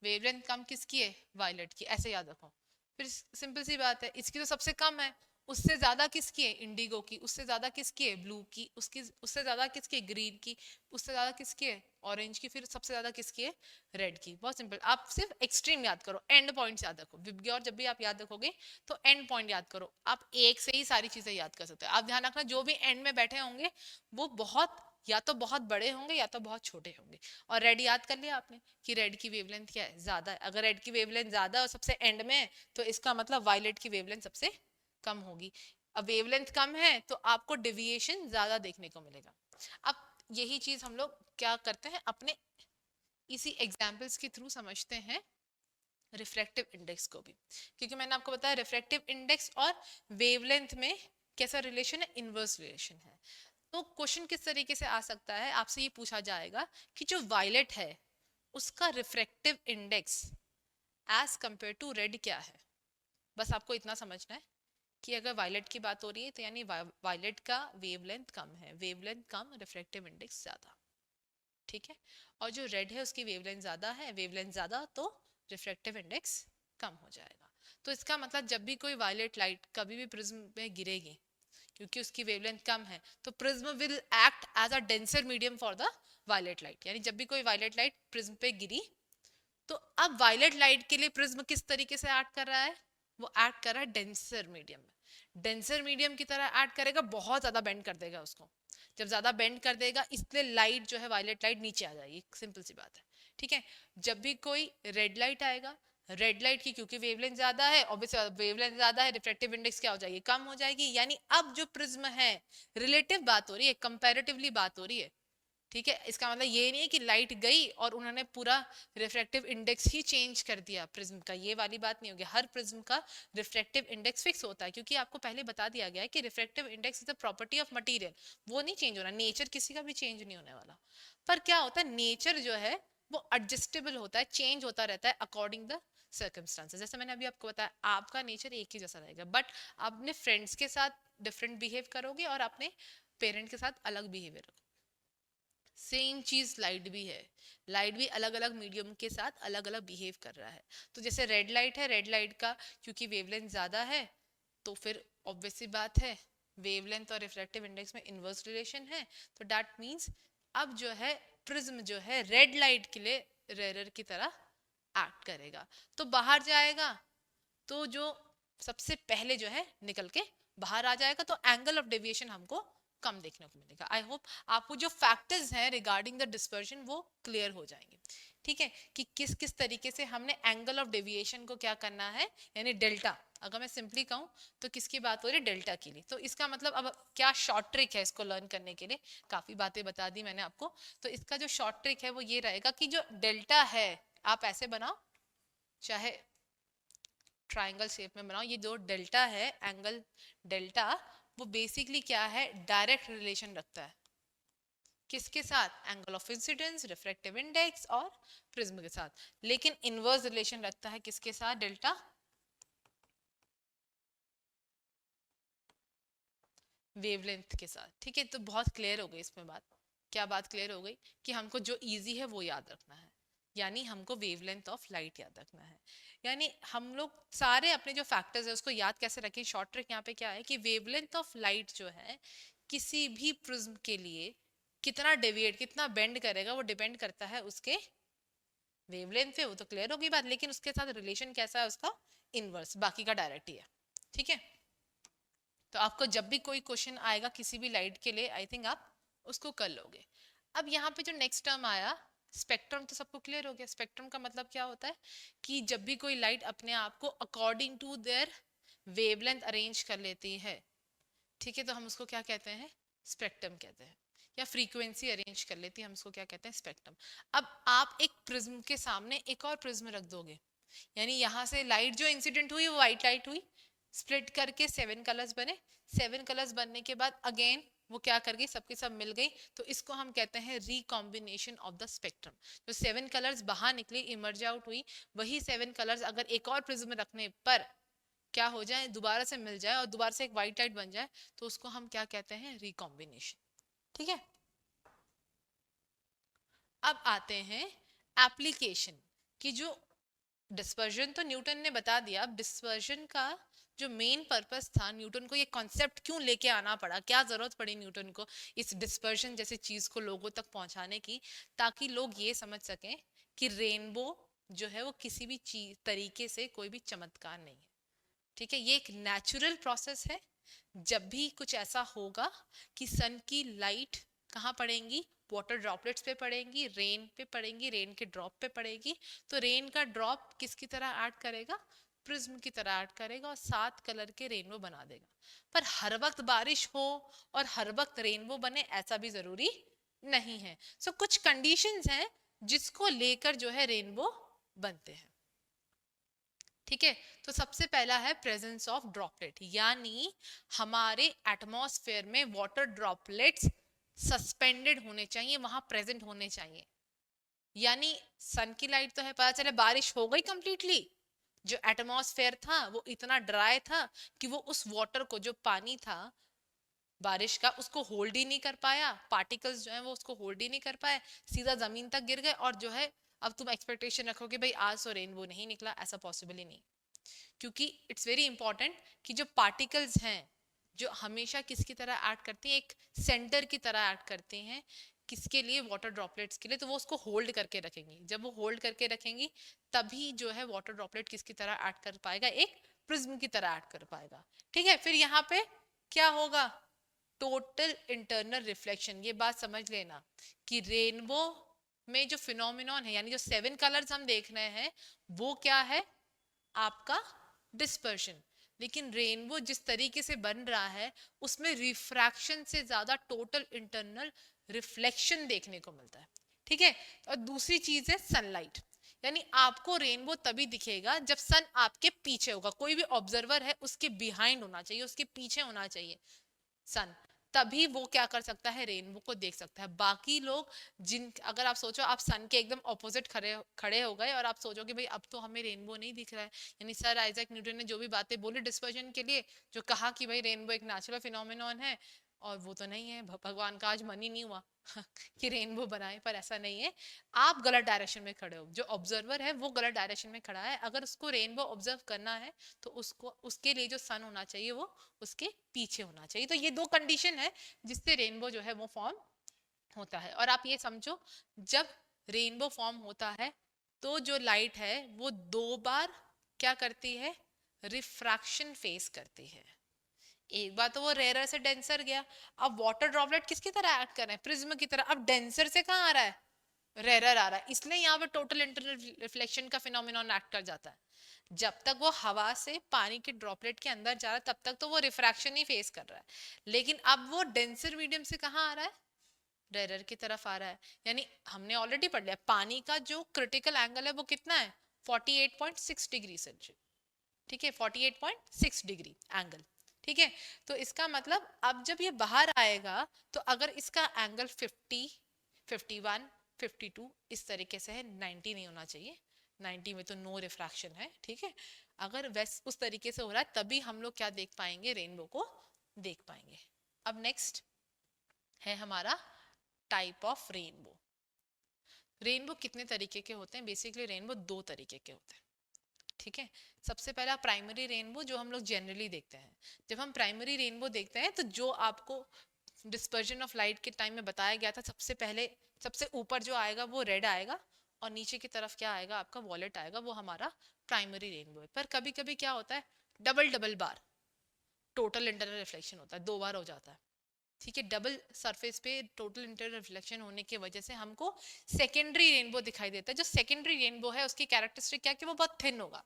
वेवलेंथ कम किसकी है, वायलेट की, ऐसे याद रखो। फिर सिंपल सी बात है, इसकी तो सबसे कम है, उससे ज्यादा किसकी है, इंडिगो की, उससे ज्यादा किसकी है, ब्लू की, उसकी उससे ज्यादा किसकी है, ग्रीन की, उससे ज्यादा किसकी है, ऑरेंज की, फिर सबसे ज्यादा किसकी है, रेड की। बहुत सिंपल, आप सिर्फ एक्सट्रीम याद करो, एंड पॉइंट्स याद रखो। विबग्योर जब भी आप याद रखोगे तो एंड पॉइंट याद करो, आप एक से ही सारी चीजें याद कर सकते हो। आप ध्यान रखना जो भी एंड में बैठे होंगे वो बहुत या तो बहुत बड़े होंगे या तो बहुत छोटे होंगे। और रेड याद कर लिया आपने कि रेड की वेवलेंथ क्या है, ज्यादा है। अगर रेड की वेवलेंथ ज्यादा और सबसे एंड में है तो इसका मतलब वायलेट की वेवलेंथ सबसे कम होगी। अब वेवलेंथ कम है तो आपको डेविएशन ज्यादा देखने को मिलेगा। अब यही चीज हम लोग क्या करते हैं अपने इसी एग्जाम्पल्स के थ्रू समझते हैं रिफ्रैक्टिव इंडेक्स को भी, क्योंकि मैंने आपको बताया रिफ्रैक्टिव इंडेक्स और वेवलेंथ में कैसा रिलेशन है, इनवर्स रिलेशन है। तो क्वेश्चन किस तरीके से आ सकता है, आपसे ये पूछा जाएगा कि जो वायलेट है उसका refractive index as compared to red क्या है। बस आपको इतना समझना है कि अगर वायलेट की बात हो रही है तो यानी वायलेट का वेवलेंथ कम है, वेवलेंथ कम, रिफ्रैक्टिव इंडेक्स ज्यादा, ठीक है। और जो रेड है उसकी वेवलेंथ ज्यादा है, वेवलेंथ ज्यादा, तो रिफ्रैक्टिव इंडेक्स कम हो जाएगा। तो इसका मतलब जब भी कोई वायलेट लाइट कभी भी प्रिज्म में गिरेगी, क्योंकि उसकी वेवलेंथ कम है, तो prism will act as a denser medium for the violet light. यानी जब भी कोई वायलेट लाइट प्रिज्म पे गिरी, तो अब वायलेट लाइट के लिए प्रिज्म किस तरीके से एक्ट कर रहा है, वो एक्ट कर रहा है डेंसर मीडियम में। डेंसर मीडियम की तरह एक्ट करेगा, बहुत ज्यादा बेंड कर देगा उसको। जब ज्यादा बेंड कर देगा, इसलिए लाइट जो है वायलेट लाइट नीचे आ जाएगी, सिंपल सी बात है, ठीक है। जब भी कोई रेड लाइट आएगा, रेड लाइट की क्योंकि वेवलेंथ ज्यादा है, ऑब्वियसली वेवलेंथ ज्यादा है, रिफ्रैक्टिव इंडेक्स क्या हो जाएगी, कम हो जाएगी। यानी अब जो प्रिज्म है, रिलेटिव बात हो रही है, कंपैरेटिवली बात हो रही है, ठीक है। इसका मतलब ये नहीं है कि लाइट गई और उन्होंने पूरा रिफ्रैक्टिव इंडेक्स ही चेंज कर दिया प्रिज्म का, ये वाली बात नहीं होगी। हर प्रिज्म का रिफ्रैक्टिव इंडेक्स फिक्स होता है, क्योंकि आपको पहले बता दिया गया है कि refractive index is a property of material, वो नहीं चेंज हो रहा, नेचर किसी का भी चेंज नहीं होने वाला। पर क्या होता है, नेचर जो है वो एडजस्टेबल होता है, चेंज होता रहता है अकॉर्डिंग द सर्कमस्टांसेस। जैसे मैंने अभी आपको बताया, आपका नेचर एक ही जैसा रहेगा, बट आप अपने फ्रेंड्स के साथ डिफरेंट बिहेव करोगे और अपने पेरेंट के साथ अलग बिहेवियर। सेम चीज लाइट भी है, लाइट भी अलग अलग मीडियम के साथ अलग अलग बिहेव कर रहा है। तो जैसे रेड लाइट है, रेड लाइट का क्योंकि वेवलेंथ ज्यादा है, तो फिर ऑब्वियस सी बात है वेवलेंथ और रिफ्रैक्टिव इंडेक्स में इनवर्स रिलेशन है। तो दैट मींस अब जो है प्रिज्म जो है रेड लाइट के लिए रेरर की तरह एक्ट करेगा, तो बाहर जाएगा, तो जो सबसे पहले जो है निकल के बाहर आ जाएगा, तो एंगल ऑफ डेविएशन हमको कम देखने को मिलेगा। आई होप आपको जो फैक्टर्स हैं रिगार्डिंग द डिस्पर्शन वो क्लियर हो जाएंगे, ठीक है, कि किस किस तरीके से हमने एंगल ऑफ डेविएशन को क्या करना है, यानी डेल्टा। अगर मैं सिंपली कहूँ तो किसकी बात हो रही है, डेल्टा के लिए। तो इसका मतलब अब क्या शॉर्ट ट्रिक है इसको लर्न करने के लिए, काफी बातें बता दी मैंने आपको। तो इसका जो शॉर्ट ट्रिक है वो ये रहेगा कि जो डेल्टा है आप ऐसे बनाओ, चाहे ट्राइंगल शेप में बनाओ, ये जो डेल्टा है एंगल डेल्टा, वो बेसिकली क्या है, डायरेक्ट रिलेशन रखता है किसके साथ, angle of incidence, refractive index और प्रिज्म के साथ। लेकिन इनवर्स रिलेशन रखता है किसके साथ, डेल्टा वेवलेंथ के साथ, ठीक है। तो बहुत क्लियर हो गई इसमें बात। क्या बात क्लियर हो गई, कि हमको जो इजी है वो याद रखना है, यानी हमको वेवलेंथ ऑफ लाइट याद रखना है। यानी हम लोग सारे अपने जो फैक्टर्स है उसको याद कैसे रखें, शॉर्ट ट्रिक यहाँ पे क्या है कि वेवलेंथ ऑफ लाइट जो है किसी भी प्रिज्म के लिए कितना डेविएट, कितना बेंड करेगा, वो डिपेंड करता है उसके वेवलेंथ पे। वो तो क्लियर होगी बात, लेकिन उसके साथ रिलेशन कैसा है उसका, इनवर्स, बाकी का डायरेक्ट ही है, ठीक है। तो आपको जब भी कोई क्वेश्चन आएगा किसी भी लाइट के लिए, आई थिंक आप उसको कर लोगे। अब यहाँ पे जो नेक्स्ट टर्म आया स्पेक्ट्रम, तो सबको क्लियर हो गया। स्पेक्ट्रम का मतलब क्या होता है कि जब भी कोई लाइट अपने आप को according to their wavelength arrange कर लेती है, ठीक है, तो हम उसको क्या कहते हैं, स्पेक्ट्रम कहते हैं। या फ्रीक्वेंसी अरेंज कर लेती है, हम उसको क्या कहते हैं, स्पेक्ट्रम। अब आप एक प्रिज्म के सामने एक और प्रिज्म रख दोगे, यानी यहाँ से लाइट जो इंसिडेंट हुई वो व्हाइट लाइट हुई, स्प्लिट करके 7 कलर्स बने, 7 कलर्स बनने के बाद अगेन वो क्या कर गई, सबके सब मिल गई, तो इसको हम कहते हैं रिकॉम्बिनेशन ऑफ द स्पेक्ट्रम। जो 7 कलर्स बाहर निकली, इमर्ज आउट हुई, वही 7 कलर्स अगर एक और प्रिज्म रखने पर क्या हो जाए, दोबारा से मिल जाए और दोबारा से एक व्हाइट लाइट बन जाए, तो उसको हम क्या कहते हैं, रिकॉम्बिनेशन, ठीक है। अब आते हैं एप्लीकेशन की। जो डिस्पर्जन तो न्यूटन ने बता दिया, अब डिस्पर्जन का जो मेन पर्पस था, न्यूटन को ये कॉन्सेप्ट क्यों लेके आना पड़ा, क्या जरूरत पड़ी न्यूटन को इस डिस्पर्जन जैसी चीज को लोगों तक पहुंचाने की, ताकि लोग ये समझ सकें कि रेनबो जो है वो किसी भी चीज तरीके से कोई भी चमत्कार नहीं है, ठीक है। ये एक नेचुरल प्रोसेस है। जब भी कुछ ऐसा होगा कि सन की लाइट कहाँ पड़ेंगी, वाटर ड्रॉपलेट्स पे पड़ेंगी, रेन पे पड़ेंगी, रेन के ड्रॉप पे पड़ेगी, तो रेन का ड्रॉप किसकी तरह ऐड करेगा, प्रिज्म की तरह ऐड करेगा और 7 कलर के रेनबो बना देगा। पर हर वक्त बारिश हो और हर वक्त रेनबो बने ऐसा भी जरूरी नहीं है। सो कुछ कंडीशंस हैं जिसको लेकर जो है रेनबो बनते हैं, ठीक है। तो सबसे पहला है प्रेजेंस ऑफ ड्रॉपलेट, यानी हमारे एटमॉस्फेयर में वाटर ड्रॉपलेट्स सस्पेंडेड होने चाहिए, वहां प्रेजेंट होने चाहिए। यानी सन की लाइट तो है, पता चले बारिश हो गई कंप्लीटली, जो एटमॉस्फेयर था वो इतना ड्राई था कि वो उस वाटर को, जो पानी था बारिश का, उसको होल्ड ही नहीं कर पाया, पार्टिकल्स जो है वो उसको होल्ड ही नहीं कर पाए, सीधा जमीन तक गिर गए। और जो है अब तुम एक्सपेक्टेशन रखोगे भाई आज तो रेनबो नहीं निकला, ऐसा पॉसिबल ही नहीं। क्योंकि इट्स वेरी इंपॉर्टेंट कि जो पार्टिकल्स हैं जो हमेशा किसकी तरह एक्ट करती हैं, एक सेंटर की तरह एक्ट करती हैं, किसके लिए, वाटर ड्रॉपलेट्स के लिए। तो वो उसको होल्ड करके रखेंगी, जब वो होल्ड करके रखेंगी तभी जो है वाटर ड्रॉपलेट किसकी तरह एक्ट कर पाएगा, एक प्रिज्म की तरह एक्ट कर पाएगा। ठीक है, फिर यहाँ पे क्या होगा, टोटल इंटरनल रिफ्लेक्शन। ये बात समझ लेना कि रेनबो में जो फिनोमिनॉन है, यानी जो 7 कलर्स हम देख रहे हैं, वो क्या है, आपका डिस्पर्शन। लेकिन रेनबो जिस तरीके से बन रहा है उसमें रिफ्रैक्शन से ज्यादा टोटल इंटरनल रिफ्लेक्शन देखने को मिलता है। ठीक है, और दूसरी चीज है सनलाइट, यानी आपको रेनबो तभी दिखेगा जब सन आपके पीछे होगा, कोई भी ऑब्जर्वर है उसके बिहाइंड होना चाहिए, उसके पीछे होना चाहिए सन, तभी वो क्या कर सकता है, रेनबो को देख सकता है। बाकी लोग जिन, अगर आप सोचो आप सन के एकदम ऑपोजिट खड़े खड़े हो गए और आप सोचो कि भाई अब तो हमें रेनबो नहीं दिख रहा है, यानी सर आइजैक न्यूटन ने जो भी बातें बोली डिस्पर्जन के लिए, जो कहा कि भाई रेनबो एक नेचुरल फिनोमिनॉन है, और वो तो नहीं है, भगवान का आज मन ही नहीं हुआ कि रेनबो बनाए, पर ऐसा नहीं है, आप गलत डायरेक्शन में खड़े हो, जो ऑब्जर्वर है वो गलत डायरेक्शन में खड़ा है। अगर उसको रेनबो ऑब्जर्व करना है तो उसको, उसके लिए जो सन होना चाहिए वो उसके पीछे होना चाहिए। तो ये दो कंडीशन है जिससे रेनबो जो है वो फॉर्म होता है। और आप ये समझो, जब रेनबो फॉर्म होता है तो जो लाइट है वो 2 बार क्या करती है, रिफ्रैक्शन फेस करती है। एक बार तो वो रेयर से डेंसर गया, अब वाटर ड्रॉपलेट किसकी तरह एक्ट कर रहे हैं, प्रिज्म की तरह, अब डेंसर से कहाँ आ रहा है, रेयर आ रहा है, इसलिए यहाँ पे टोटल इंटरनल रिफ्लेक्शन का फिनोमिनॉन एक्ट कर जाता है। जब तक वो हवा से पानी के ड्रॉपलेट के अंदर जा रहा है तब तक तो वो रिफ्रैक्शन ही फेस कर रहा है, लेकिन अब वो डेंसर मीडियम से कहाँ आ रहा है, रेयर की तरफ आ रहा है। यानी हमने ऑलरेडी पढ़ लिया पानी का जो क्रिटिकल एंगल है वो कितना है, 48.6 डिग्री सेल्सियस। ठीक है, 48.6 डिग्री एंगल। ठीक है, तो इसका मतलब अब जब ये बाहर आएगा तो अगर इसका एंगल 50, 51, 52 इस तरीके से है, 90 नहीं होना चाहिए, 90 में तो नो रिफ्रैक्शन है। ठीक है, अगर वैस उस तरीके से हो रहा है तभी हम लोग क्या देख पाएंगे, रेनबो को देख पाएंगे। अब नेक्स्ट है हमारा टाइप ऑफ रेनबो। रेनबो कितने तरीके के होते हैं, बेसिकली रेनबो 2 तरीके के होते हैं। ठीक है, सबसे पहला प्राइमरी रेनबो जो हम लोग जनरली देखते हैं। जब हम प्राइमरी रेनबो देखते हैं तो जो आपको डिस्पर्जन ऑफ लाइट के टाइम में बताया गया था, सबसे पहले सबसे ऊपर जो आएगा वो रेड आएगा और नीचे की तरफ क्या आएगा आपका वॉलेट आएगा, वो हमारा प्राइमरी रेनबो है। पर कभी कभी क्या होता है, डबल डबल बार टोटल इंटरनल रिफ्लेक्शन होता है, 2 बार हो जाता है। ठीक है, डबल सरफेस पे टोटल इंटरनल रिफ्लेक्शन होने की वजह से हमको सेकेंडरी रेनबो दिखाई देता है। जो सेकेंडरी रेनबो है उसकी कैरेक्टरिस्टिक क्या, कि वो बहुत थिन होगा।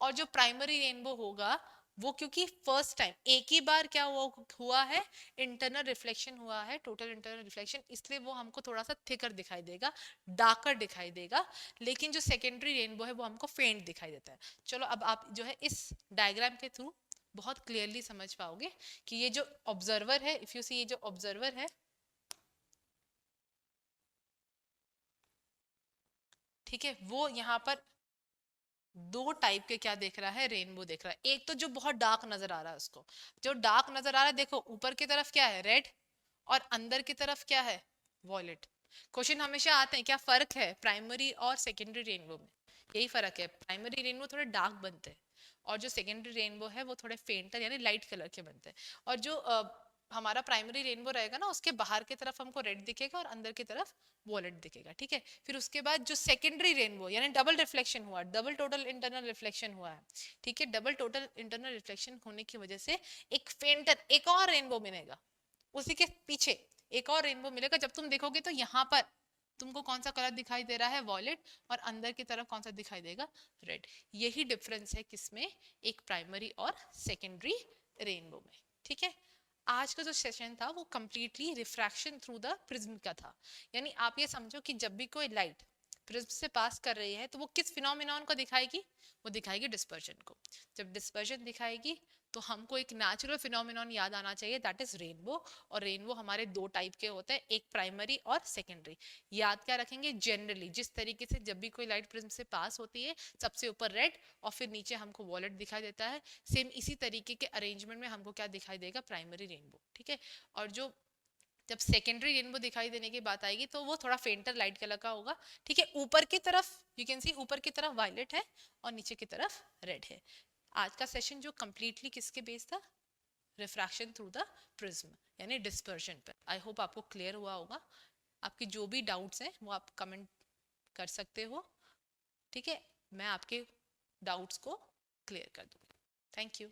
और जो प्राइमरी रेनबो होगा वो, क्योंकि फर्स्ट टाइम एक ही बार क्या हुआ है, इंटरनल रिफ्लेक्शन हुआ है, टोटल इंटरनल रिफ्लेक्शन, इसलिए वो हमको थोड़ा सा थिकर दिखाई देगा, डार्कर दिखाई देगा। लेकिन जो सेकेंडरी रेनबो है वो हमको फेंट दिखाई देता है। चलो अब आप जो है इस डायग्राम के थ्रू बहुत क्लियरली समझ पाओगे कि ये जो ऑब्जर्वर है, इफ यू सी, ये जो ऑब्जर्वर है, ठीक है, वो यहाँ पर 2 टाइप के क्या देख रहा है, रेनबो देख रहा है। एक तो जो बहुत डार्क नजर आ रहा है उसको, जो डार्क नजर आ रहा है, देखो ऊपर की तरफ क्या है, रेड, और अंदर की तरफ क्या है, वॉयलेट। क्वेश्चन हमेशा आते हैं क्या फर्क है प्राइमरी और सेकेंडरी रेनबो में, यही फर्क है, प्राइमरी रेनबो थोड़े डार्क बनते हैं और जो सेकेंडरी रेनबो है वो थोड़े फेंटर यानी लाइट कलर के बनते हैं। और जो हमारा प्राइमरी रेनबो रहेगा ना, उसके बाहर की तरफ हमको रेड दिखेगा और अंदर की तरफ वॉलेट दिखेगा। ठीक है, फिर उसके बाद जो सेकेंडरी रेनबो यानी डबल रिफ्लेक्शन हुआ, डबल टोटल इंटरनल रिफ्लेक्शन हुआ है। ठीक है, डबल टोटल इंटरनल रिफ्लेक्शन होने की वजह से एक फेंटर, एक और रेनबो मिलेगा, उसी के पीछे एक और रेनबो मिलेगा। जब तुम देखोगे तो यहाँ पर तुमको कौन सा कलर दिखाई दे रहा है, वॉयलेट, और अंदर की तरफ कौन सा दिखाई देगा, रेड। यही डिफरेंस है किसमें, एक प्राइमरी और सेकेंडरी रेनबो में। ठीक है, आज का जो सेशन था वो completely refraction through the prism का था। यानी आप ये समझो कि जब भी कोई लाइट प्रिज्म से पास कर रही है तो वो किस फिनोमिनॉन को दिखाएगी, वो दिखाएगी डिस्पर्जन को। जब डिस्पर्जन दिखाएगी तो हमको एक नेचुरल फिनोमिनॉन याद आना चाहिए, दैट इज रेनबो। और रेनबो हमारे दो टाइप के होते हैं, एक प्राइमरी और सेकेंडरी। याद क्या रखेंगे, जनरली जिस तरीके से जब भी कोई लाइट प्रिज्म से पास होती है सबसे ऊपर रेड और फिर नीचे हमको वॉलेट दिखाई देता है, सेम इसी तरीके के अरेंजमेंट में हमको क्या दिखाई देगा, प्राइमरी रेनबो। ठीक है, और जो जब सेकेंडरी रेनबो दिखाई देने की बात आएगी तो वो थोड़ा फेंटर लाइट कलर का होगा। ठीक है, ऊपर की तरफ यू कैन सी ऊपर की तरफ वायलेट है और नीचे की तरफ रेड है। आज का सेशन जो कंप्लीटली किसके बेस था, रिफ्रैक्शन थ्रू द प्रिज्म यानी डिस्पर्जन पर। आई होप आपको क्लियर हुआ होगा। आपकी जो भी डाउट्स हैं वो आप कमेंट कर सकते हो। ठीक है, मैं आपके डाउट्स को क्लियर कर दूंगी। Thank you.